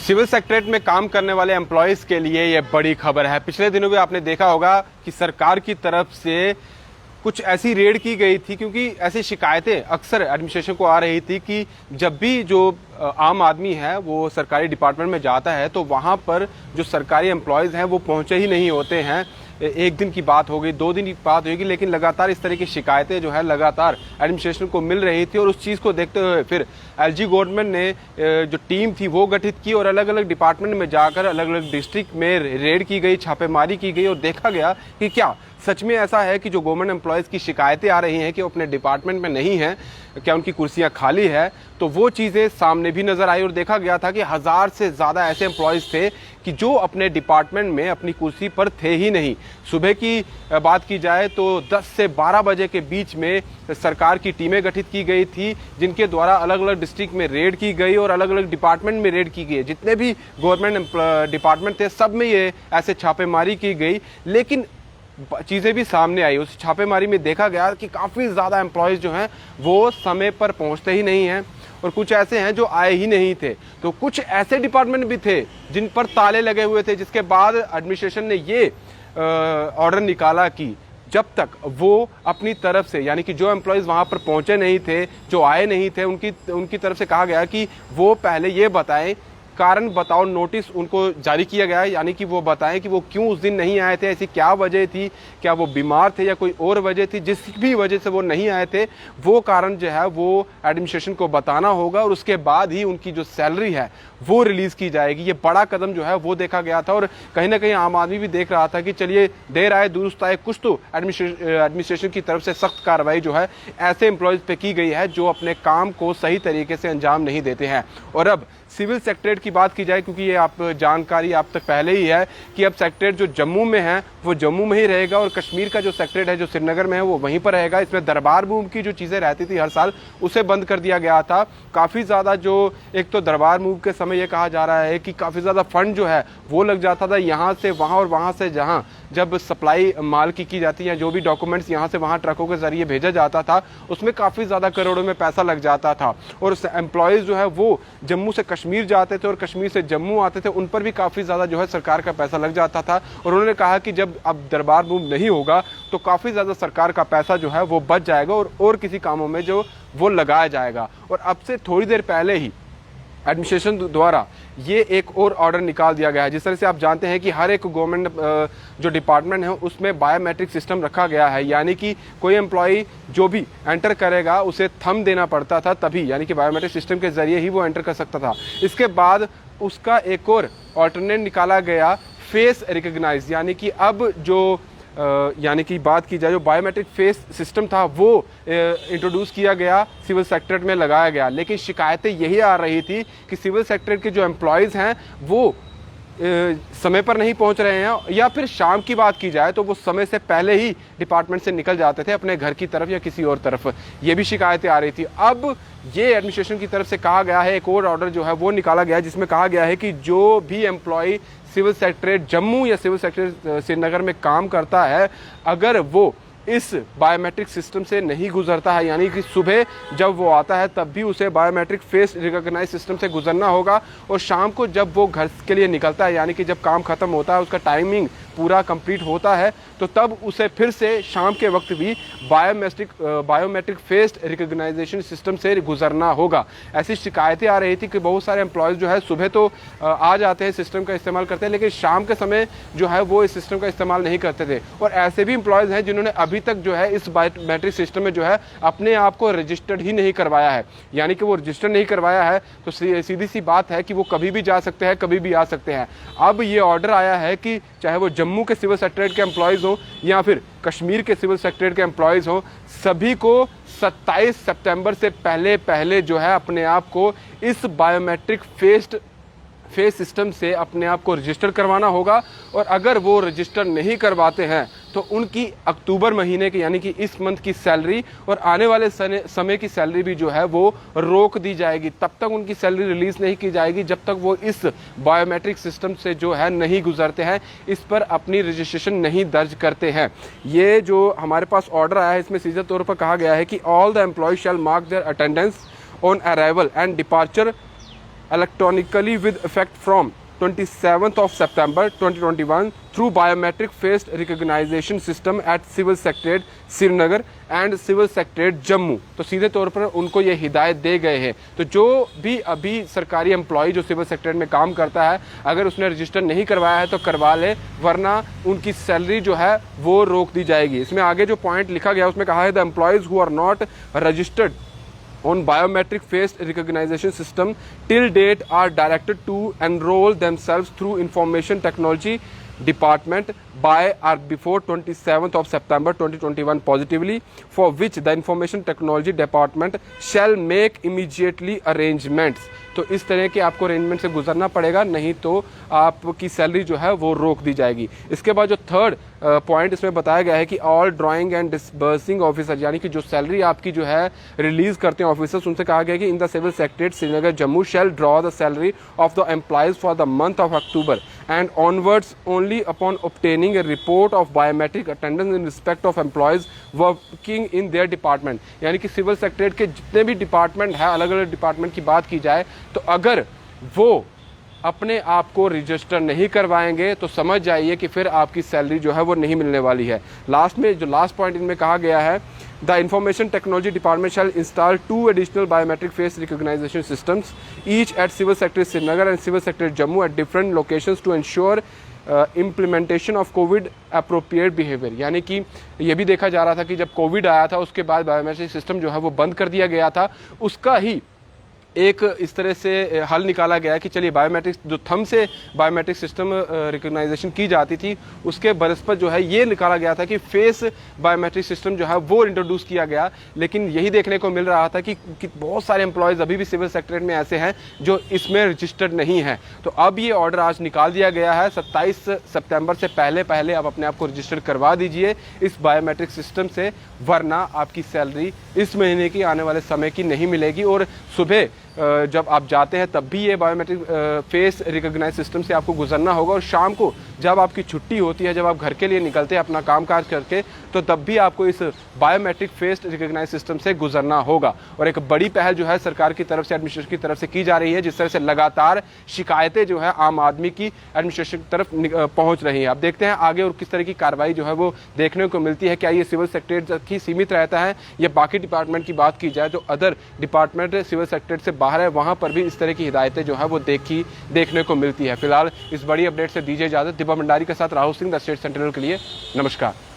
Civil secretariat में काम करने वाले एम्प्लॉयज़ के लिए ये बड़ी खबर है। पिछले दिनों भी आपने देखा होगा कि सरकार की तरफ से कुछ ऐसी रेड की गई थी, क्योंकि ऐसी शिकायतें अक्सर एडमिनिस्ट्रेशन को आ रही थी कि जब भी जो आम आदमी है वो सरकारी डिपार्टमेंट में जाता है तो वहाँ पर जो सरकारी एम्प्लॉयज़ हैं वो पहुँचे ही नहीं होते हैं। एक दिन की बात हो गई, 2 दिन की बात होगी, लेकिन लगातार इस तरह की शिकायतें जो है लगातार एडमिनिस्ट्रेशन को मिल रही थी। और उस चीज़ को देखते हुए फिर एलजी गवर्नमेंट ने जो टीम थी वो गठित की और अलग अलग डिपार्टमेंट में जाकर अलग अलग डिस्ट्रिक्ट में रेड की गई, छापेमारी की गई और देखा गया कि क्या सच में ऐसा है कि जो गवर्नमेंट एम्प्लॉयज़ की शिकायतें आ रही हैं कि वो अपने डिपार्टमेंट में नहीं हैं, क्या उनकी कुर्सियां खाली है। तो वो चीज़ें सामने भी नज़र आई और देखा गया था कि 1000 से ज़्यादा ऐसे एम्प्लॉयज़ थे कि जो अपने डिपार्टमेंट में अपनी कुर्सी पर थे ही नहीं। सुबह की बात की जाए तो 10 से 12 बजे के बीच में सरकार की टीमें गठित की गई थी, जिनके द्वारा अलग अलग डिस्ट्रिक्ट में रेड की गई और अलग अलग डिपार्टमेंट में रेड की गई। जितने भी गवर्नमेंट डिपार्टमेंट थे सब में ये ऐसे छापेमारी की गई, लेकिन चीज़ें भी सामने आई। उस छापेमारी में देखा गया कि काफ़ी ज़्यादा एम्प्लॉयज़ जो हैं वो समय पर पहुंचते ही नहीं हैं और कुछ ऐसे हैं जो आए ही नहीं थे। तो कुछ ऐसे डिपार्टमेंट भी थे जिन पर ताले लगे हुए थे, जिसके बाद एडमिनिस्ट्रेशन ने ये ऑर्डर निकाला कि जब तक वो अपनी तरफ से, यानी कि जो एम्प्लॉयज़ वहाँ पर पहुँचे नहीं थे, जो आए नहीं थे, उनकी तरफ से कहा गया कि वो पहले ये बताएं, कारण बताओ नोटिस उनको जारी किया गया है, यानी कि वो बताएं कि वो क्यों उस दिन नहीं आए थे, ऐसी क्या वजह थी, क्या वो बीमार थे या कोई और वजह थी, जिस भी वजह से वो नहीं आए थे वो कारण जो है वो एडमिनिस्ट्रेशन को बताना होगा और उसके बाद ही उनकी जो सैलरी है वो रिलीज़ की जाएगी। ये बड़ा कदम जो है वो देखा गया था और कहीं ना कहीं आम आदमी भी देख रहा था कि चलिए देर आए दुरुस्त आए, कुछ तो एडमिनिस्ट्रेशन की तरफ से सख्त कार्रवाई जो है ऐसे एम्प्लॉयज़ पे की गई है जो अपने काम को सही तरीके से अंजाम नहीं देते हैं। और अब सिविल सेक्रेटरीट की बात की जाए, क्योंकि ये आप जानकारी आप तक पहले ही है कि अब सेक्रेटरीट जो जम्मू में है वो जम्मू में ही रहेगा और कश्मीर का जो सेक्रेटरीट है जो श्रीनगर में है वो वहीं पर रहेगा। इसमें दरबार मूव की जो चीज़ें रहती थी हर साल उसे बंद कर दिया गया था। काफ़ी ज़्यादा जो एक तो दरबार मूव के समय ये कहा जा रहा है कि काफ़ी ज़्यादा फंड जो है वो लग जाता था यहाँ से वहाँ और वहाँ से जहाँ जब सप्लाई माल की जाती है, जो भी डॉक्यूमेंट्स यहाँ से वहाँ ट्रकों के जरिए भेजा जाता था उसमें काफ़ी ज़्यादा करोड़ों में पैसा लग जाता था। और एम्प्लॉयज़ जो है वो जम्मू से कश्मीर जाते थे और कश्मीर से जम्मू आते थे, उन पर भी काफ़ी ज़्यादा जो है सरकार का पैसा लग जाता था। और उन्होंने कहा कि जब अब दरबार मूव नहीं होगा तो काफ़ी ज़्यादा सरकार का पैसा जो है वो बच जाएगा और किसी कामों में जो वो लगाया जाएगा। और अब से थोड़ी देर पहले ही एडमिनिस्ट्रेशन द्वारा ये एक और ऑर्डर निकाल दिया गया है। जिस तरह से आप जानते हैं कि हर एक गवर्नमेंट जो डिपार्टमेंट है उसमें बायोमेट्रिक सिस्टम रखा गया है, यानी कि कोई एम्प्लॉय जो भी एंटर करेगा उसे थंब देना पड़ता था तभी, यानी कि बायोमेट्रिक सिस्टम के ज़रिए ही वो एंटर कर सकता था। इसके बाद उसका एक और ऑल्टरनेट निकाला गया फेस रिकग्नाइज, यानी कि अब जो यानी कि बात की जाए जो बायोमेट्रिक फेस सिस्टम था वो इंट्रोड्यूस किया गया, सिविल सेक्रेटरीट में लगाया गया। लेकिन शिकायतें यही आ रही थी कि सिविल सेक्रेटरीट के जो एम्प्लॉयज़ हैं वो समय पर नहीं पहुंच रहे हैं, या फिर शाम की बात की जाए तो वो समय से पहले ही डिपार्टमेंट से निकल जाते थे अपने घर की तरफ या किसी और तरफ। ये भी शिकायतें आ रही थी। अब ये एडमिनिस्ट्रेशन की तरफ से कहा गया है, एक और ऑर्डर जो है वो निकाला गया है जिसमें कहा गया है कि जो भी एम्प्लॉय सिविल सेक्रेटरीट जम्मू या सिविल सेक्रेटरीट श्रीनगर में काम करता है, अगर वो इस बायोमेट्रिक सिस्टम से नहीं गुजरता है, यानी कि सुबह जब वो आता है तब भी उसे बायोमेट्रिक फेस रिकॉग्नाइज सिस्टम से गुजरना होगा और शाम को जब वो घर के लिए निकलता है, यानी कि जब काम खत्म होता है, उसका टाइमिंग पूरा कंप्लीट होता है, तो तब उसे फिर से शाम के वक्त भी बायोमेट्रिक फेस रिकॉग्नाइजेशन सिस्टम से गुजरना होगा। ऐसी शिकायतें आ रही थी कि बहुत सारे एम्प्लॉयज़ जो है सुबह तो आ जाते हैं, सिस्टम का इस्तेमाल करते हैं, लेकिन शाम के समय जो है वो इस सिस्टम का इस्तेमाल नहीं करते थे। और ऐसे भी एम्प्लॉयज़ हैं जिन्होंने अभी तक जो है इस बायोमेट्रिक सिस्टम में जो है अपने आप को रजिस्टर्ड ही नहीं करवाया है, यानी कि वो रजिस्टर नहीं करवाया है तो सीधी सी बात है कि वो कभी भी जा सकते हैं, कभी भी आ सकते हैं। अब ये ऑर्डर आया है कि चाहे वो जम्मू के सिविल सेक्रेटरीट के एम्प्लॉयज़ हो या फिर कश्मीर के सिविल सेक्रेटरीट के एम्प्लॉयज़ हो, सभी को 27 सितंबर से पहले जो है अपने आप को इस बायोमेट्रिक फेस सिस्टम से अपने आप को रजिस्टर करवाना होगा। और अगर वो रजिस्टर नहीं करवाते हैं तो उनकी अक्टूबर महीने की, यानी कि इस मंथ की सैलरी और आने वाले समय की सैलरी भी जो है वो रोक दी जाएगी। तब तक उनकी सैलरी रिलीज़ नहीं की जाएगी जब तक वो इस बायोमेट्रिक सिस्टम से जो है नहीं गुजरते हैं, इस पर अपनी रजिस्ट्रेशन नहीं दर्ज करते हैं। ये जो हमारे पास ऑर्डर आया है इसमें सीधे तौर पर कहा गया है कि all the employ shall mark their attendance on arrival and departure electronically with effect from 27th of September 2021 through biometric face recognition system at Civil Secretariat Srinagar and civil secretariat Jammu. तो सीधे तौर पर उनको ये हिदायत दे गए हैं। तो जो भी अभी सरकारी एम्प्लॉय जो सिविल सेक्रेटरीट में काम करता है, अगर उसने रजिस्टर नहीं करवाया है तो करवा ले, वरना उनकी सैलरी जो है वो रोक दी जाएगी। इसमें आगे जो पॉइंट लिखा गया उसमें कहा है the employees who are not registered on biometric face recognition system till date are directed to enroll themselves through information technology department by or before 27th of September 2021 positively, for which the information technology department shall make immediately arrangements। तो इस तरह के आपको arrangement से गुजरना पड़ेगा, नहीं तो आपकी सैलरी जो है वो रोक दी जाएगी। इसके बाद जो थर्ड पॉइंट इसमें बताया गया है कि all drawing and disbursing officer, यानी कि जो सैलरी आपकी जो है रिलीज करते हैं ऑफिसर्स, उनसे कहा गया कि in the civil secretariat Srinagar Jammu shall draw the salary of the employees for the month of October and onwards only upon obtaining a report of biometric attendance in respect of employees working in their department. यानी कि civil secretariat के जितने भी department है, अलग अलग department की बात की जाए, तो अगर वो अपने आप को रजिस्टर नहीं करवाएंगे तो समझ जाइए कि फिर आपकी सैलरी जो है वो नहीं मिलने वाली है। लास्ट में जो लास्ट पॉइंट इनमें कहा गया है, the information technology department shall install 2 additional biometric face recognisation systems each at civil secretariat Srinagar and civil secretariat Jammu at different locations to ensure implementation of Covid appropriate behaviour. यानी कि ये भी देखा जा रहा था कि जब कोविड आया था उसके बाद बायोमेट्रिक सिस्टम जो है वो बंद कर दिया गया था, उसका ही एक इस तरह से हल निकाला गया कि चलिए बायोमेट्रिक जो थंब से बायोमेट्रिक सिस्टम रिकॉग्नाइजेशन की जाती थी, उसके बनस्पत जो है ये निकाला गया था कि फेस बायोमेट्रिक सिस्टम जो है वो इंट्रोड्यूस किया गया। लेकिन यही देखने को मिल रहा था कि बहुत सारे एम्प्लॉयज़ अभी भी सिविल सेक्रेटरीट में ऐसे हैं जो इसमें रजिस्टर्ड नहीं है। तो अब ये ऑर्डर आज निकाल दिया गया है, 27 सितंबर से पहले आप अपने आप को रजिस्टर करवा दीजिए इस बायोमेट्रिक सिस्टम से, वरना आपकी सैलरी इस महीने की आने वाले समय की नहीं मिलेगी। और सुबह जब आप जाते हैं तब भी ये बायोमेट्रिक फेस रिकॉग्नाइज सिस्टम से आपको गुजरना होगा, और शाम को जब आपकी छुट्टी होती है, जब आप घर के लिए निकलते हैं अपना कामकाज करके, तो तब भी आपको इस बायोमेट्रिक फेस रिकॉग्नाइज सिस्टम से गुजरना होगा। और एक बड़ी पहल जो है सरकार की तरफ से, एडमिनिस्ट्रेशन की तरफ से की जा रही है, जिस तरह से लगातार शिकायतें जो है आम आदमी की एडमिनिस्ट्रेशन की तरफ पहुंच रही है। अब देखते हैं आगे और किस तरह की कार्रवाई जो है वो देखने को मिलती है। क्या ये सिविल सेक्रेटरीट तक ही सीमित रहता है या बाकी डिपार्टमेंट की बात की जाए तो अदर डिपार्टमेंट सिविल सेक्रेटरीट से बाहर है, वहां पर भी इस तरह की हिदायतें जो है वो देखने को मिलती है। फिलहाल इस बड़ी अपडेट से दीजिए इजाजत। दीपा भंडारी के साथ Rahul Singh, the state sentinel के लिए नमस्कार।